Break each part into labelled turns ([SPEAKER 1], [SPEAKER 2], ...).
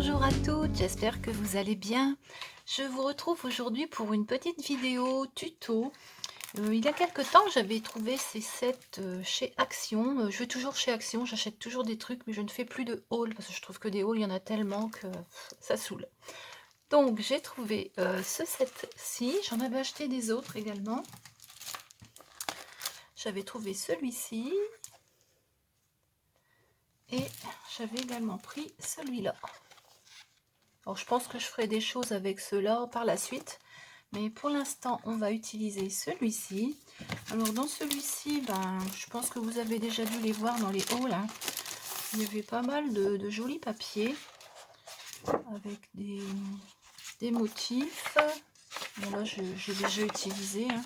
[SPEAKER 1] Bonjour à toutes, j'espère que vous allez bien. Je vous retrouve aujourd'hui pour une petite vidéo tuto. Il y a quelque temps, j'avais trouvé ces sets chez Action. Je vais toujours chez Action, j'achète toujours des trucs, mais je ne fais plus de haul parce que je trouve que des hauls, il y en a tellement que ça saoule. Donc j'ai trouvé ce set-ci, j'en avais acheté des autres également. J'avais trouvé celui-ci et j'avais également pris celui-là. Alors je pense que je ferai des choses avec ceux-là par la suite, mais pour l'instant on va utiliser celui-ci. Alors dans celui-ci, je pense que vous avez déjà dû les voir dans les hauls, hein. Il y avait pas mal de jolis papiers avec des motifs. Bon là j'ai déjà utilisé, hein.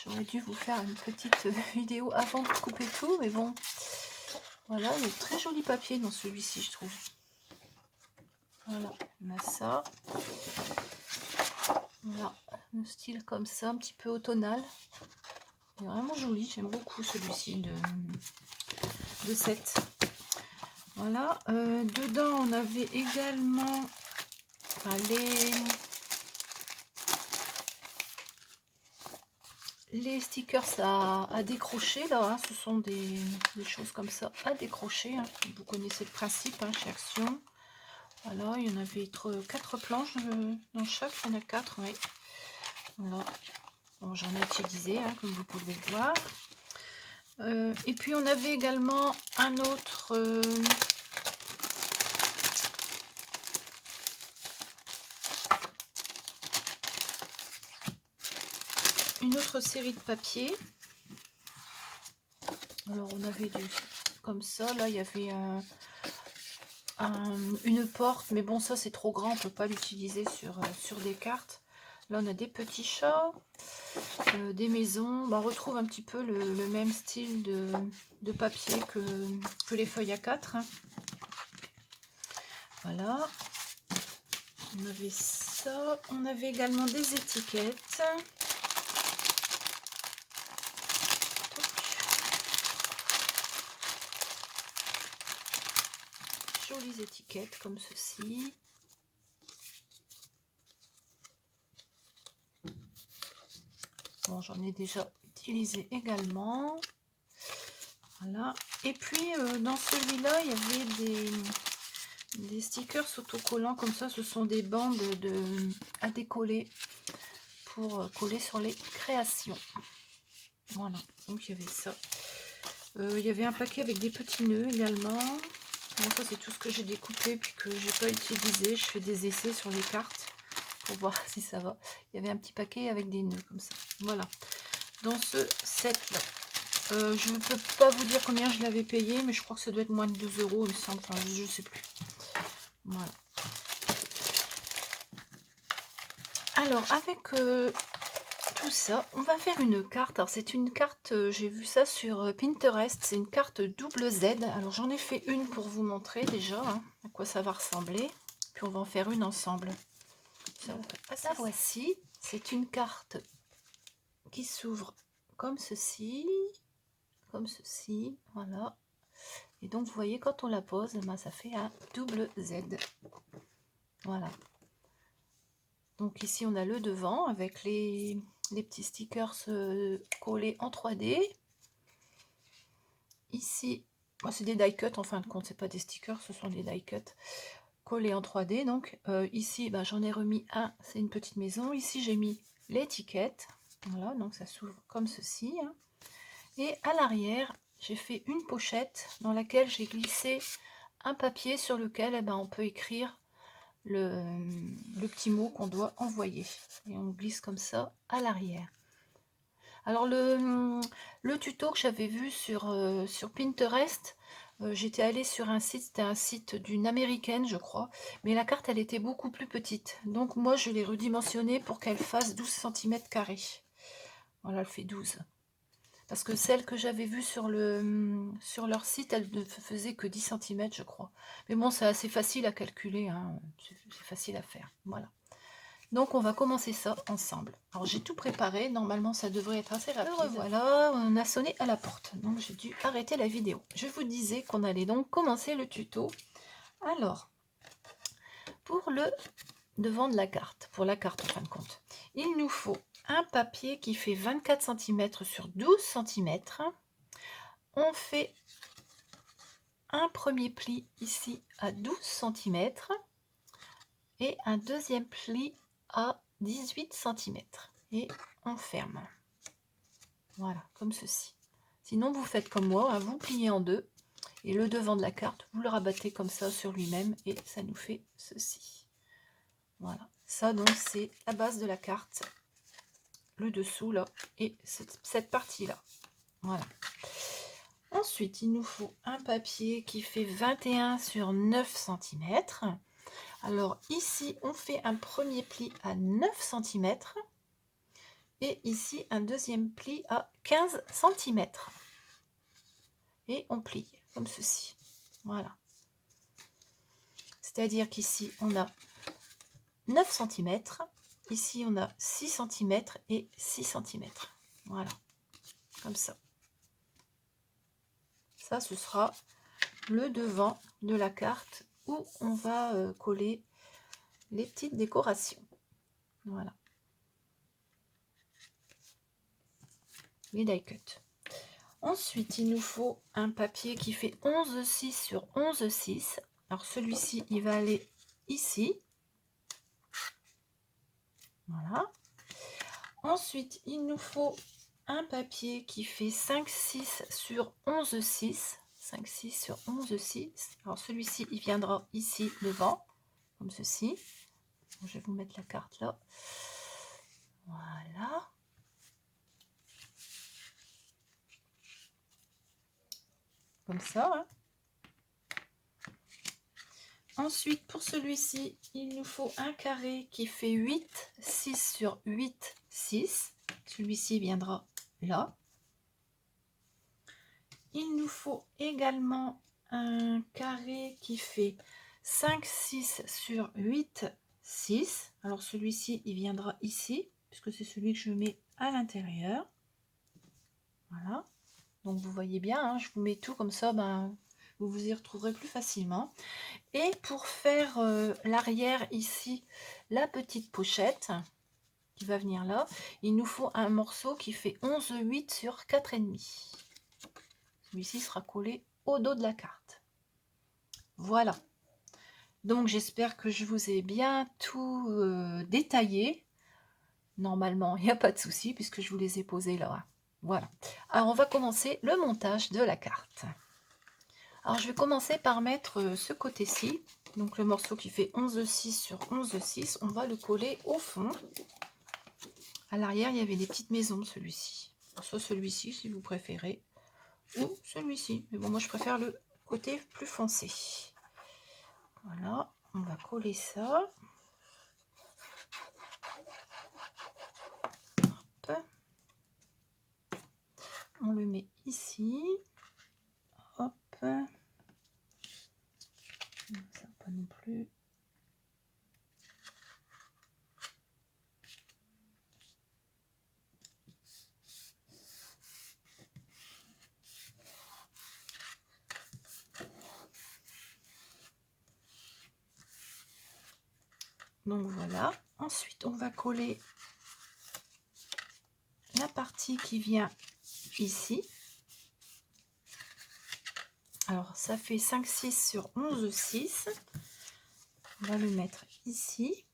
[SPEAKER 1] J'aurais dû vous faire une petite vidéo avant de couper tout, mais bon, voilà, il y a de très jolis papiers dans celui-ci, je trouve. Voilà, on a ça. Voilà, un style comme ça, un petit peu automnal. Il est vraiment joli, j'aime beaucoup celui-ci de set. Voilà, dedans on avait également les stickers à décrocher là, hein. Ce sont des choses comme ça à décrocher, hein. Vous connaissez le principe, hein, chez Action. Voilà, il y en avait 4 planches dans chaque, il y en a 4, oui. Voilà. Bon, j'en ai utilisé, hein, comme vous pouvez le voir. Et puis on avait également un autre une autre série de papiers. Alors on avait comme ça, là il y avait une porte, mais bon ça c'est trop grand, on peut pas l'utiliser sur des cartes. Là on a des petits chats, des maisons. On retrouve un petit peu le même style de papier que les feuilles A4, hein. Voilà, on avait ça, on avait également des étiquettes. Jolies étiquettes comme ceci. Bon, j'en ai déjà utilisé également. Voilà. Et puis dans celui-là, il y avait des stickers autocollants comme ça. Ce sont des bandes à décoller pour coller sur les créations. Voilà, donc il y avait ça. Il y avait un paquet avec des petits nœuds également. Bon, ça c'est tout ce que j'ai découpé puis que j'ai pas utilisé. Je fais des essais sur les cartes pour voir si ça va. Il y avait un petit paquet avec des nœuds comme ça. Voilà, dans ce set là. Je ne peux pas vous dire combien je l'avais payé, mais je crois que ça doit être moins de 2 €, il me semble. Enfin, je ne sais plus. Voilà. Alors, avec tout ça, on va faire une carte. Alors, c'est une carte, j'ai vu ça sur Pinterest. C'est une carte double Z. Alors, j'en ai fait une pour vous montrer déjà, hein, à quoi ça va ressembler. Puis, on va en faire une ensemble. Donc, la voici. C'est une carte qui s'ouvre comme ceci. Comme ceci, voilà. Et donc vous voyez, quand on la pose, ça fait un double Z. Voilà, donc ici on a le devant avec les petits stickers collés en 3D. Ici, c'est des die cut en fin de compte, c'est pas des stickers, ce sont des die cut collés en 3D. Donc ici j'en ai remis un, c'est une petite maison. Ici j'ai mis l'étiquette, voilà, donc ça s'ouvre comme ceci, hein. Et à l'arrière, j'ai fait une pochette dans laquelle j'ai glissé un papier sur lequel on peut écrire le petit mot qu'on doit envoyer. Et on glisse comme ça à l'arrière. Alors le tuto que j'avais vu sur Pinterest, j'étais allée sur un site, c'était un site d'une américaine je crois, mais la carte elle était beaucoup plus petite. Donc moi je l'ai redimensionnée pour qu'elle fasse 12 cm². Voilà, elle fait 12. Parce que celle que j'avais vue sur leur site, elle ne faisait que 10 cm, je crois. Mais bon, c'est assez facile à calculer, hein. C'est facile à faire. Voilà. Donc, on va commencer ça ensemble. Alors, j'ai tout préparé. Normalement, ça devrait être assez rapide. Voilà, on a sonné à la porte. Donc, j'ai dû arrêter la vidéo. Je vous disais qu'on allait donc commencer le tuto. Alors, pour le devant de la carte, pour la carte en fin de compte. Il nous faut un papier qui fait 24 cm sur 12 cm. On fait un premier pli ici à 12 cm et un deuxième pli à 18 cm. Et on ferme. Voilà, comme ceci. Sinon, vous faites comme moi, hein, vous pliez en deux. Et le devant de la carte, vous le rabattez comme ça sur lui-même et ça nous fait ceci. Voilà, ça donc c'est la base de la carte, le dessous là et cette partie-là. Voilà. Ensuite, il nous faut un papier qui fait 21 sur 9 cm. Alors ici, on fait un premier pli à 9 cm et ici un deuxième pli à 15 cm. Et on plie comme ceci. Voilà. C'est-à-dire qu'ici, on a 9 cm. Ici, on a 6 cm et 6 cm. Voilà. Comme ça. Ça, ce sera le devant de la carte où on va coller les petites décorations. Voilà. Les die cut. Ensuite, il nous faut un papier qui fait 11,6 sur 11,6. Alors, celui-ci, il va aller ici. Voilà. Ensuite, il nous faut un papier qui fait 5,6 sur 11,6. 5,6 sur 11,6. Alors, celui-ci, il viendra ici devant, comme ceci. Je vais vous mettre la carte là. Voilà. Comme ça. Hein. Ensuite, pour celui-ci, il nous faut un carré qui fait 8, 6 sur 8, 6. Celui-ci viendra là. Il nous faut également un carré qui fait 5, 6 sur 8, 6. Alors celui-ci, il viendra ici, puisque c'est celui que je mets à l'intérieur. Voilà. Donc vous voyez bien, hein, je vous mets tout comme ça, ben, vous vous y retrouverez plus facilement. Et pour faire l'arrière ici, la petite pochette qui va venir là, il nous faut un morceau qui fait 11,8 sur 4,5. Celui-ci sera collé au dos de la carte. Voilà. Donc j'espère que je vous ai bien tout détaillé. Normalement, il n'y a pas de souci puisque je vous les ai posés là. Voilà. Alors on va commencer le montage de la carte. Alors je vais commencer par mettre ce côté-ci. Donc le morceau qui fait 11,6 sur 11,6, on va le coller au fond. À l'arrière, il y avait des petites maisons, celui-ci. Soit celui-ci si vous préférez, ou celui-ci. Mais bon, moi je préfère le côté plus foncé. Voilà, on va coller ça. Hop. On le met ici. Hop. Ça pas non plus. Donc voilà. Ensuite, on va coller la partie qui vient ici. Alors, ça fait 5,6 sur 11,6. On va le mettre ici.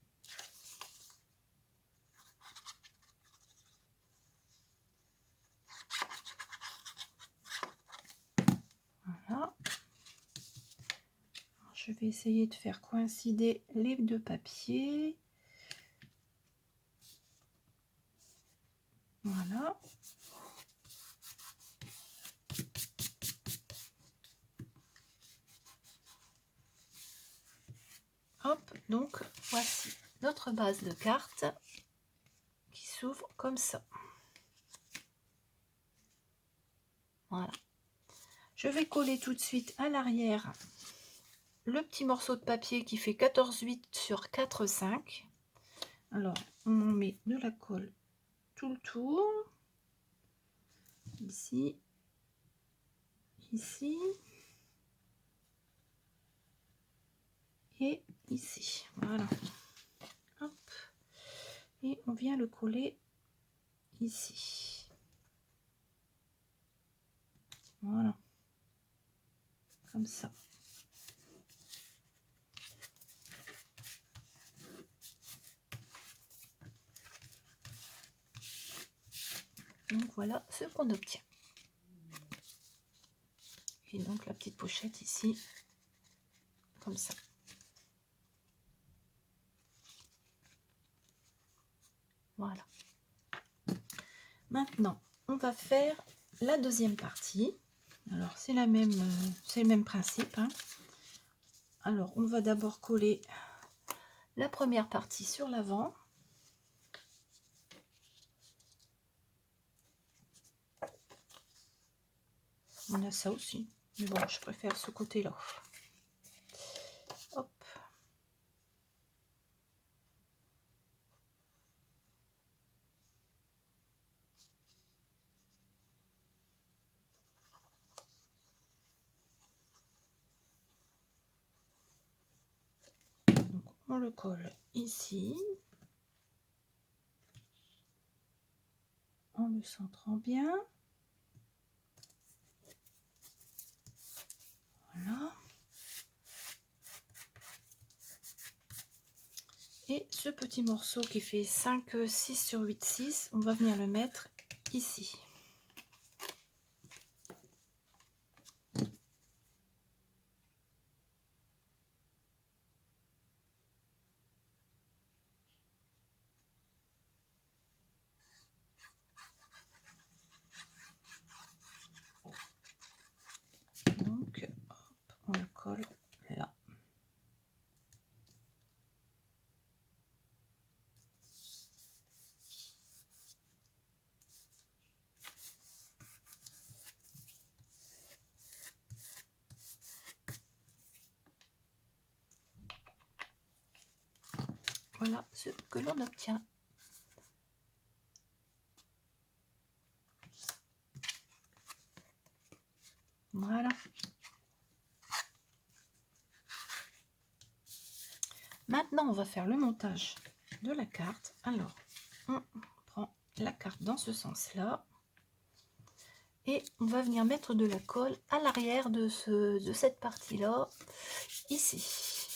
[SPEAKER 1] Voilà. Je vais essayer de faire coïncider les deux papiers. Voilà. Hop, donc voici notre base de carte qui s'ouvre comme ça. Voilà. Je vais coller tout de suite à l'arrière le petit morceau de papier qui fait 14,8 sur 4,5. Alors, on met de la colle tout le tour. Ici. Ici. et ici. Voilà. Hop. Et on vient le coller ici. Voilà. Comme ça. Donc voilà ce qu'on obtient. Et donc la petite pochette ici, comme ça. Voilà. Maintenant, on va faire la deuxième partie. Alors c'est la même, c'est le même principe, hein. Alors on va d'abord coller la première partie sur l'avant. On a ça aussi, mais bon, je préfère ce côté-là. Hop. Donc, on le colle ici, en le centrant bien. Voilà. Et ce petit morceau qui fait 5, 6 sur 8, 6, on va venir le mettre ici. Donc, hop, on le colle là. Voilà ce que l'on obtient. Voilà. Maintenant, on va faire le montage de la carte. Alors, on prend la carte dans ce sens-là. Et on va venir mettre de la colle à l'arrière de cette partie-là, ici.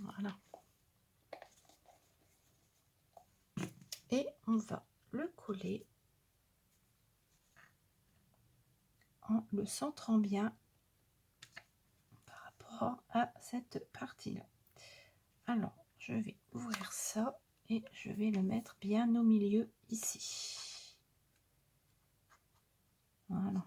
[SPEAKER 1] Voilà. Et on va le coller en le centrant bien par rapport à cette partie-là. Alors, je vais ouvrir ça et je vais le mettre bien au milieu ici. Voilà.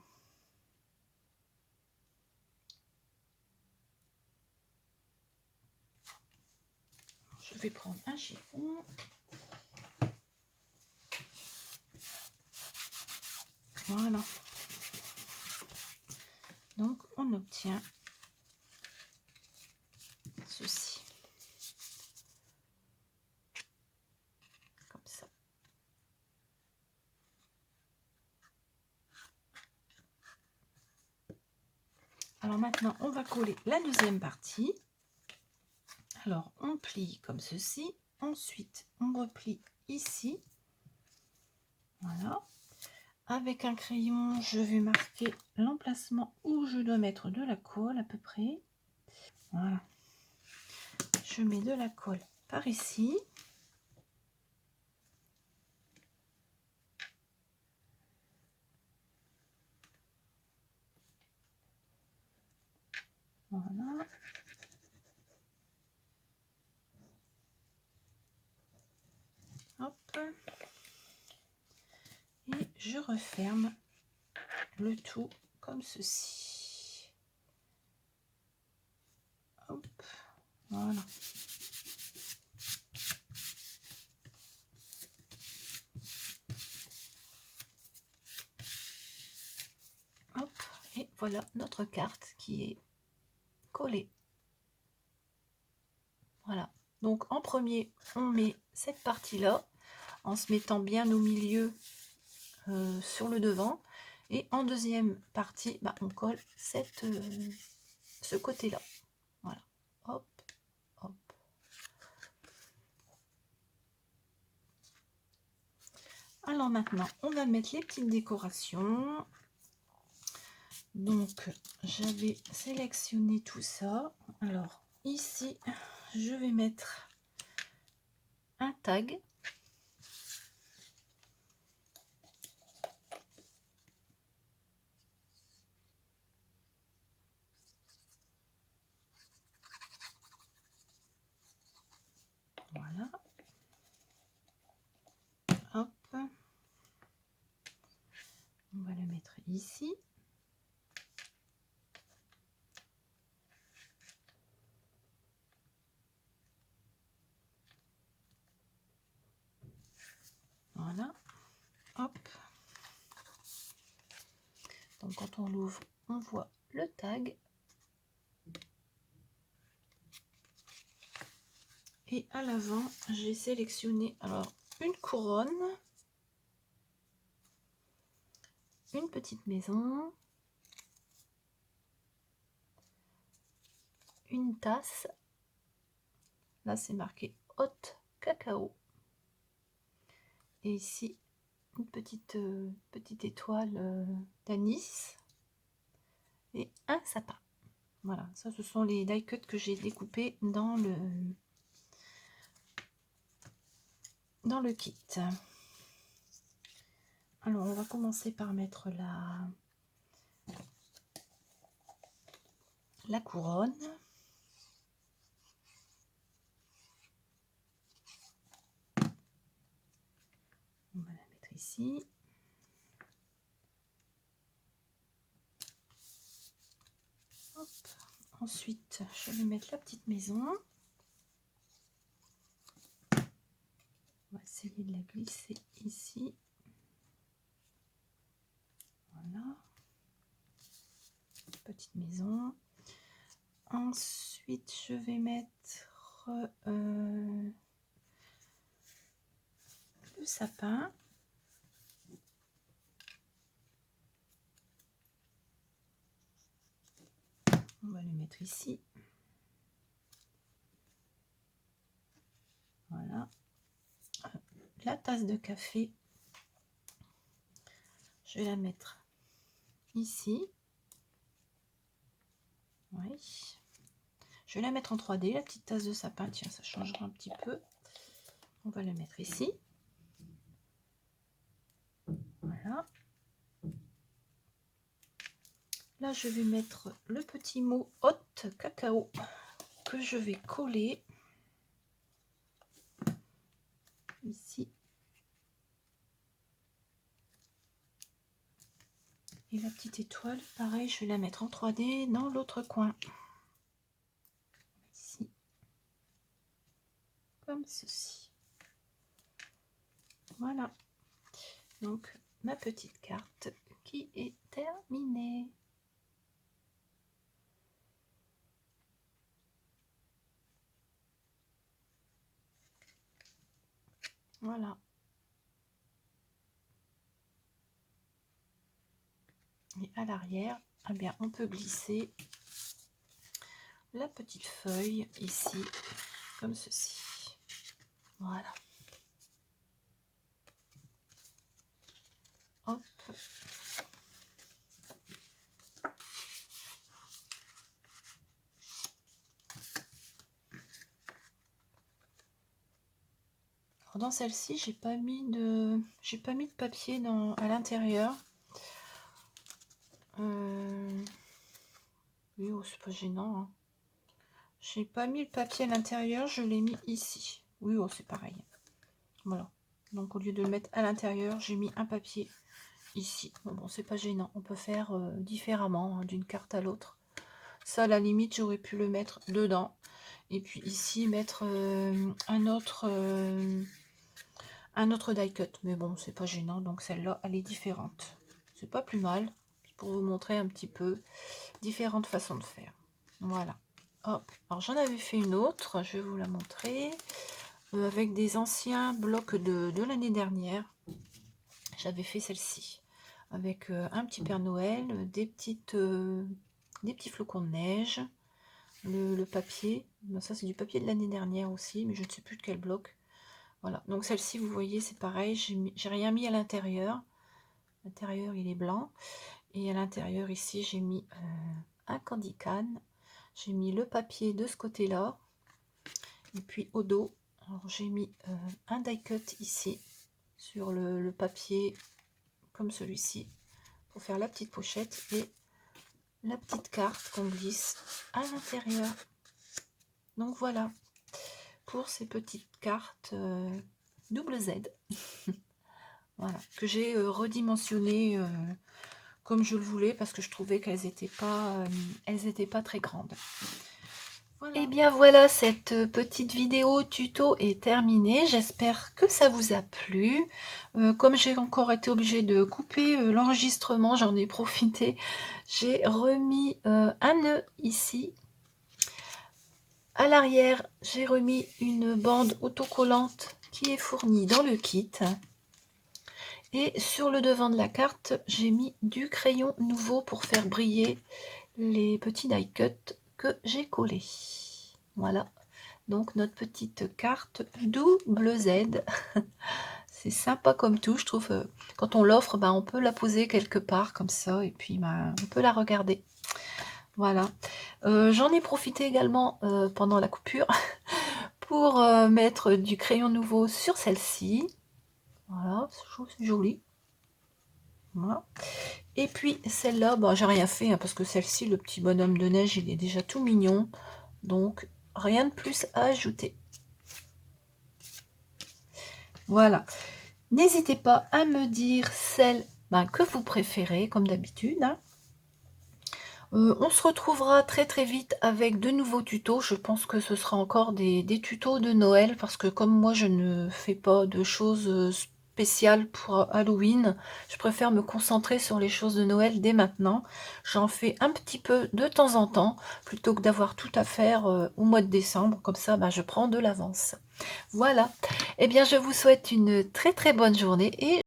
[SPEAKER 1] Je vais prendre un chiffon. Voilà. Donc, on obtient ceci. Comme ça. Alors maintenant, on va coller la deuxième partie. Alors, on plie comme ceci. Ensuite, on replie ici. Voilà. Avec un crayon, je vais marquer l'emplacement où je dois mettre de la colle à peu près. Voilà. Je mets de la colle par ici. Voilà. Hop. Et je referme le tout comme ceci. Hop. Voilà. Hop. Et voilà notre carte qui est collée. Voilà. Donc en premier, on met cette partie-là, en se mettant bien au milieu sur le devant. Et en deuxième partie, bah, on colle ce côté-là. Voilà. Hop, hop. Alors maintenant, on va mettre les petites décorations. Donc, j'avais sélectionné tout ça. Alors, ici, je vais mettre un tag. Voilà. Hop. On va le mettre ici. Voilà. Hop. Donc, quand on l'ouvre, on voit le tag. Et à l'avant, j'ai sélectionné alors une couronne, une petite maison, une tasse. Là, c'est marqué hot cacao. Et ici, une petite étoile d'anis et un sapin. Voilà, ça, ce sont les die cuts que j'ai découpés dans le kit. Alors, on va commencer par mettre la couronne. On va la mettre ici. Hop. Ensuite, je vais mettre la petite maison. On va essayer de la glisser ici. Voilà. Petite maison. Ensuite, je vais mettre le sapin. On va le mettre ici. Voilà. La tasse de café, je vais la mettre ici. Oui. Je vais la mettre en 3D, la petite tasse de sapin. Tiens, ça changera un petit peu. On va la mettre ici. Voilà. Là, je vais mettre le petit mot hot cacao que je vais coller ici. Et la petite étoile, pareil, je vais la mettre en 3D dans l'autre coin. Ici. Comme ceci. Voilà. Donc, ma petite carte qui est terminée. Voilà. Et à l'arrière, eh bien, on peut glisser la petite feuille ici, comme ceci. Voilà. Hop. Alors dans celle-ci, j'ai pas mis de papier à l'intérieur. Oui, oh, c'est pas gênant. Hein. J'ai pas mis le papier à l'intérieur, je l'ai mis ici. Oui, oh, c'est pareil. Voilà. Donc au lieu de le mettre à l'intérieur, j'ai mis un papier ici. Bon, c'est pas gênant. On peut faire différemment hein, d'une carte à l'autre. Ça, à la limite, j'aurais pu le mettre dedans. Et puis ici, mettre un autre die cut. Mais bon, c'est pas gênant. Donc celle-là, elle est différente. C'est pas plus mal. Pour vous montrer un petit peu différentes façons de faire. Voilà. Hop, alors j'en avais fait une autre, je vais vous la montrer, avec des anciens blocs de l'année dernière. J'avais fait celle-ci, avec un petit Père Noël, des petits flocons de neige, le papier. Ben, ça c'est du papier de l'année dernière aussi, mais je ne sais plus de quel bloc. Voilà, donc celle-ci, vous voyez, c'est pareil, j'ai rien mis à l'intérieur. L'intérieur, il est blanc. Et à l'intérieur, ici, j'ai mis un candy can. J'ai mis le papier de ce côté-là. Et puis au dos, j'ai mis un die cut ici, sur le papier, comme celui-ci, pour faire la petite pochette et la petite carte qu'on glisse à l'intérieur. Donc voilà, pour ces petites cartes double Z. Voilà, que j'ai redimensionnées comme je le voulais, parce que je trouvais qu'elles n'étaient pas très grandes. Voilà. Et bien voilà, cette petite vidéo tuto est terminée. J'espère que ça vous a plu. Comme j'ai encore été obligée de couper l'enregistrement, j'en ai profité. J'ai remis un nœud ici. À l'arrière, j'ai remis une bande autocollante qui est fournie dans le kit. Et sur le devant de la carte, j'ai mis du crayon nouveau pour faire briller les petits die cut que j'ai collés. Voilà, donc notre petite carte double Z. C'est sympa comme tout, je trouve. Quand on l'offre, on peut la poser quelque part comme ça, et puis on peut la regarder. Voilà. J'en ai profité également pendant la coupure pour mettre du crayon nouveau sur celle-ci. Voilà, c'est joli. Voilà. Et puis celle-là, j'ai rien fait, hein, parce que celle-ci, le petit bonhomme de neige, il est déjà tout mignon. Donc, rien de plus à ajouter. Voilà. N'hésitez pas à me dire celle que vous préférez, comme d'habitude. Hein. On se retrouvera très très vite avec de nouveaux tutos. Je pense que ce sera encore des tutos de Noël, parce que comme moi je ne fais pas de choses spéciales pour Halloween, je préfère me concentrer sur les choses de Noël dès maintenant. J'en fais un petit peu de temps en temps, plutôt que d'avoir tout à faire au mois de décembre. Comme ça, je prends de l'avance. Voilà. Eh bien, je vous souhaite une très très bonne journée et